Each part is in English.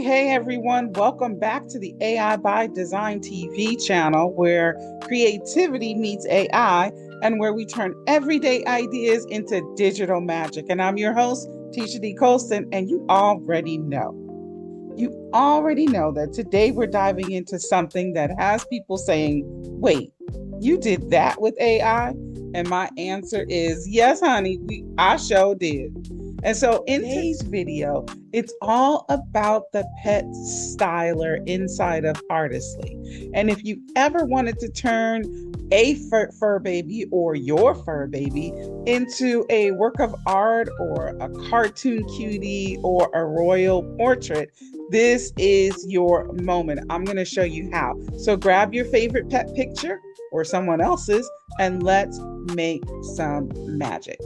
Hey everyone, welcome back to the AI by Design TV channel where creativity meets AI and where we turn everyday ideas into digital magic. And I'm your host, Tisha D. Colston, and you already know that today we're diving into something that has people saying, wait, you did that with AI? And my answer is yes, honey, I sure did. And so in today's video, it's all about the pet styler inside of Artistly. And if you ever wanted to turn a fur baby or your fur baby into a work of art or a cartoon cutie or a royal portrait, this is your moment. I'm going to show you how. So grab your favorite pet picture or someone else's and let's make some magic.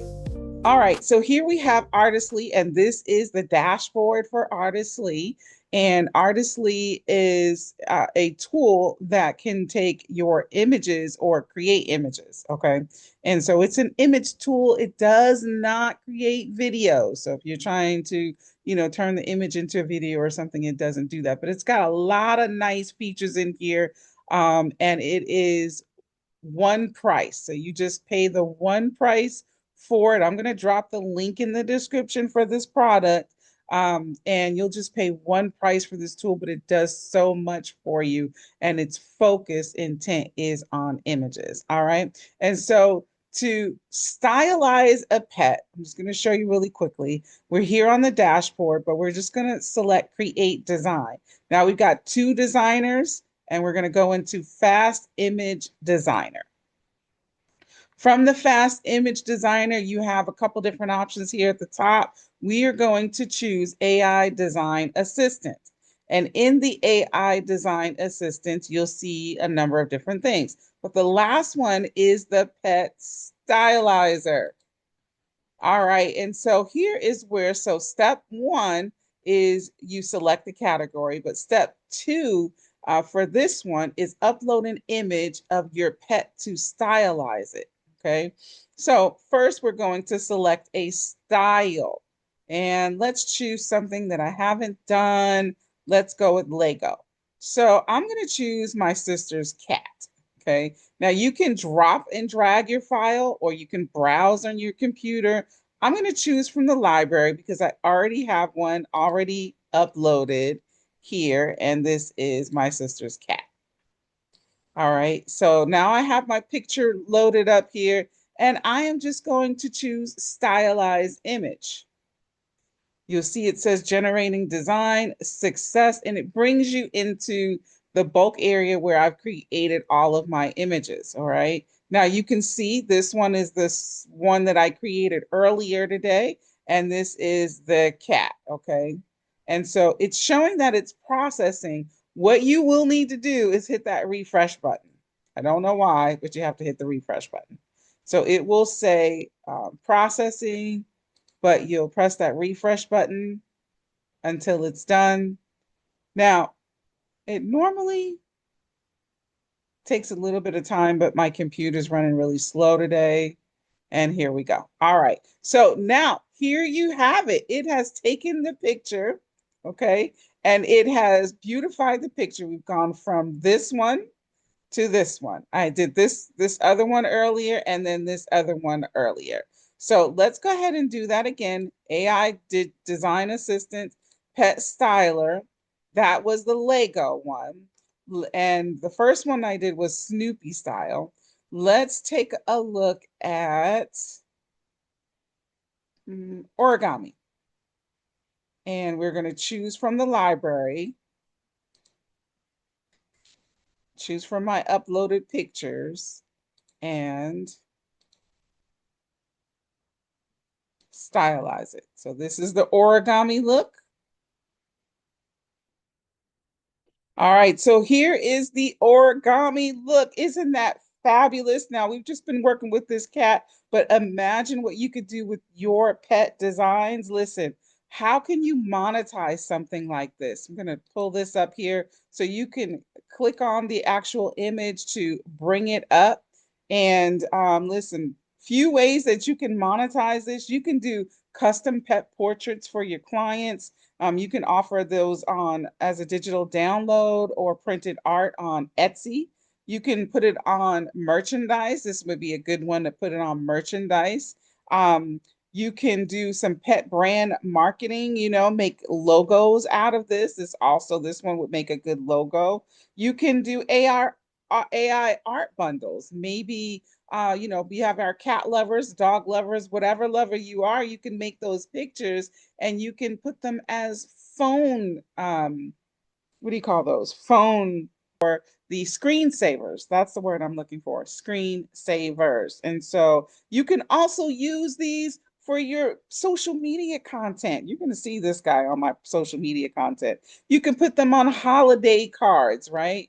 All right, so here we have Artistly, and this is the dashboard for Artistly. And Artistly is a tool that can take your images or create images. Okay, and so it's an image tool. It does not create video. So if you're trying to, turn the image into a video or something, it doesn't do that. But it's got a lot of nice features in here, and it is one price. So you just pay the one price for it. I'm going to drop the link in the description for this product. And you'll just pay one price for this tool, but it does so much for you. And its focus intent is on images. All right. And so to stylize a pet, I'm just going to show you really quickly. We're here on the dashboard, but we're just going to select create design. Now we've got two designers and we're going to go into Fast Image Designer. From the Fast Image Designer, you have a couple different options here at the top. We are going to choose AI Design Assistant. And in the AI Design Assistant, you'll see a number of different things. But the last one is the Pet Stylizer. All right, and so here is where, so step one is you select the category, but step two for this one is upload an image of your pet to stylize it, okay? So first we're going to select a style, and let's choose something that I haven't done. Let's go with Lego. So I'm gonna choose my sister's cat, okay? Now you can drop and drag your file or you can browse on your computer. I'm going to choose from the library because I already have one already uploaded here, and this is my sister's cat. All right, so now I have my picture loaded up here, and I am just going to choose stylize image. You'll see it says generating design success, and it brings you into the bulk area where I've created all of my images. All right. Now you can see this one is this one that I created earlier today, and this is the cat. Okay. And so it's showing that it's processing. What you will need to do is hit that refresh button. I don't know why, but you have to hit the refresh button. So it will say processing, but you'll press that refresh button until it's done. Now, it normally takes a little bit of time, but my computer's running really slow today. And here we go. All right. So now here you have it. It has taken the picture, okay, and it has beautified the picture. We've gone from this one to this one. I did this other one earlier and then this other one earlier. So let's go ahead and do that again. AI did design assistant, pet styler. That was the Lego one. And the first one I did was Snoopy style. Let's take a look at origami. And we're going to choose from the library. Choose from my uploaded pictures and stylize it. So this is the origami look. All right, so here is the origami look. Isn't that fabulous? Now, we've just been working with this cat, but imagine what you could do with your pet designs. Listen, how can you monetize something like this? I'm going to pull this up here so you can click on the actual image to bring it up. And listen, few ways that you can monetize this. You can do custom pet portraits for your clients. You can offer those on as a digital download or printed art on Etsy. You can put it on merchandise. This would be a good one to put it on merchandise. Um, you can do some pet brand marketing, make logos out of this. This one would make a good logo. You can do AI art bundles. Maybe we have our cat lovers, dog lovers, whatever lover you are, you can make those pictures and you can put them as phone, what do you call those? Phone, the screensavers. That's the word I'm looking for, screensavers. And so you can also use these for your social media content. You're going to see this guy on my social media content. You can put them on holiday cards, right?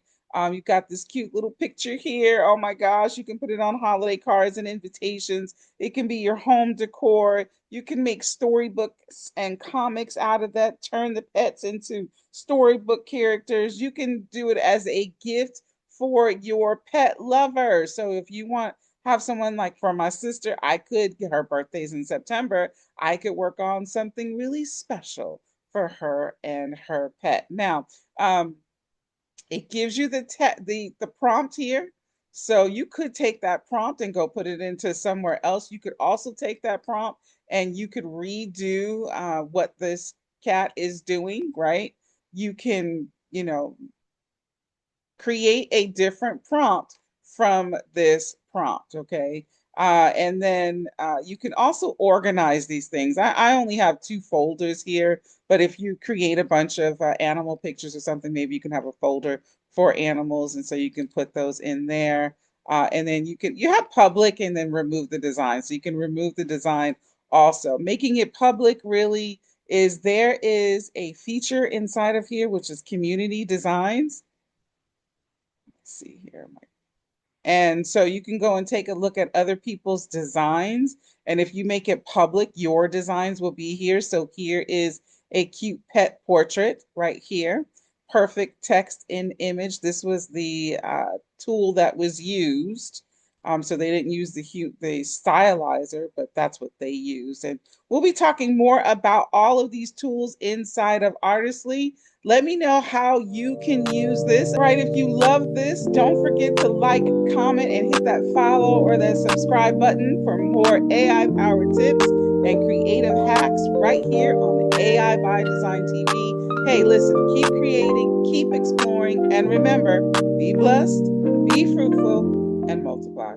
You've got this cute little picture here. Oh my gosh, you can put it on holiday cards and invitations. It can be your home decor. You can make storybooks and comics out of that, turn the pets into storybook characters. You can do it as a gift for your pet lover. So if you want have someone like for my sister, I could get her birthday's in September. I could work on something really special for her and her pet. Now, it gives you the prompt here. So you could take that prompt and go put it into somewhere else. You could also take that prompt and you could redo what this cat is doing, right? You can, create a different prompt from this prompt, okay? And then you can also organize these things. I only have 2 folders here, but if you create a bunch of animal pictures or something, maybe you can have a folder for animals, and so you can put those in there. And then you have public and then remove the design. So you can remove the design also. Making it public really is there is a feature inside of here, which is community designs. See here. And so you can go and take a look at other people's designs. And if you make it public, your designs will be here. So here is a cute pet portrait right here. Perfect text in image. This was the tool that was used. So they didn't use the stylizer, but that's what they used. And we'll be talking more about all of these tools inside of Artistly. Let me know how you can use this. All right, if you love this, don't forget to like, comment, and hit that follow or that subscribe button for more AI-powered tips and creative hacks right here on the AI by Design TV. Hey, listen, keep creating, keep exploring, and remember, be blessed, be fruitful, and multiply.